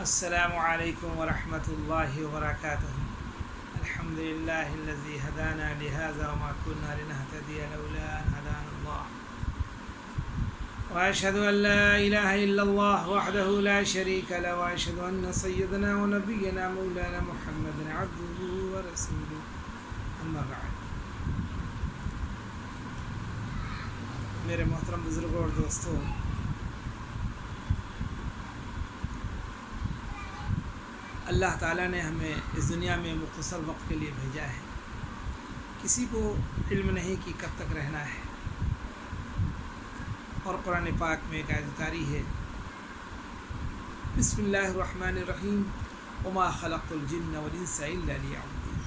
السلام علیکم ورحمۃ اللہ وبرکاتہ۔ الحمد للہ الذی ہدانا لہذا وما كنا لنهتدی لولا ان هدانا اللہ، واشهد ان لا الہ الا اللہ وحدہ لا شریک له، واشهد ان سیدنا ونبینا مولانا محمد عبدہ ورسولہ، اما بعد۔ میرے محترم بزرگوں اور دوستوں، اللہ تعالیٰ نے ہمیں اس دنیا میں مختصر وقت کے لیے بھیجا ہے۔ کسی کو علم نہیں کہ کب تک رہنا ہے، اور قرآن پاک میں ایک آیت کاری ہے، بسم اللہ الرحمن الرحیم، وما خلقت الجن والانس الا لیعبدون،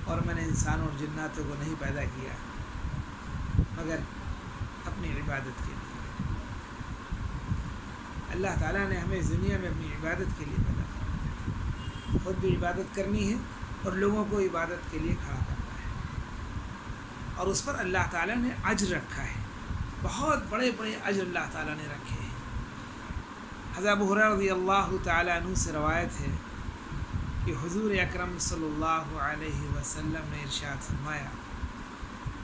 اور میں نے انسانوں اور جناتوں کو نہیں پیدا کیا مگر اپنی عبادت کے لیے۔ اللہ تعالیٰ نے ہمیں اس دنیا میں اپنی عبادت کے لیے پیدا کیا، خود بھی عبادت کرنی ہے اور لوگوں کو عبادت کے لیے کھڑا کرنا ہے، اور اس پر اللہ تعالیٰ نے اجر رکھا ہے، بہت بڑے بڑے اجر اللہ تعالیٰ نے رکھے ہیں۔ حضرت ابو ہریرہ رضی اللہ تعالیٰ عنہ سے روایت ہے کہ حضور اکرم صلی اللہ علیہ وسلم نے ارشاد فرمایا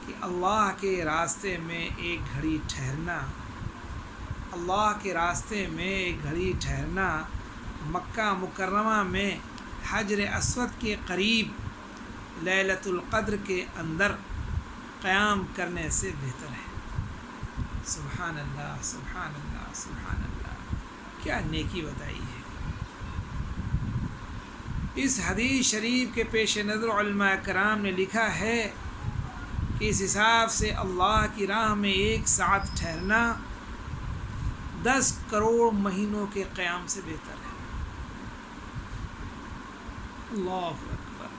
کہ اللہ کے راستے میں ایک گھڑی ٹھہرنا، اللہ کے راستے میں ایک گھڑی ٹھہرنا مکہ مکرمہ میں حجر اسود کے قریب لیلۃ القدر کے اندر قیام کرنے سے بہتر ہے۔ سبحان اللہ، سبحان اللہ، سبحان اللہ، کیا نیکی بتائی ہے۔ اس حدیث شریف کے پیش نظر علماء کرام نے لکھا ہے کہ اس حساب سے اللہ کی راہ میں ایک ساعت ٹھہرنا 10 کروڑ مہینوں کے قیام سے بہتر ہے۔ اللہ اکبر۔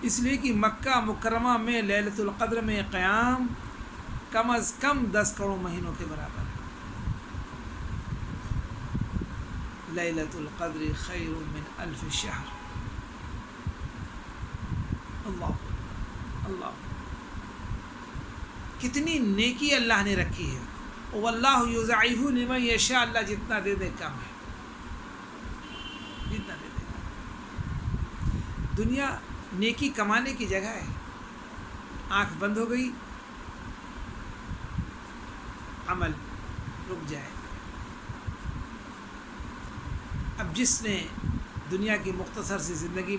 اس لیے کہ مکہ مکرمہ میں لیلۃ القدر میں قیام کم از کم 10 کروڑ مہینوں کے برابر ہے۔ لیلۃ القدر خیر من الف شہر۔ اللہ اللہ، کتنی نیکی اللہ نے رکھی ہے۔ واللہ یضاعف لمن یشاء، اللہ جتنا دے دے کم ہے، جتنا دے دے کم۔ دنیا نیکی کمانے کی جگہ ہے، آنکھ بند ہو گئی عمل رک جائے۔ اب جس نے دنیا کی مختصر سی زندگی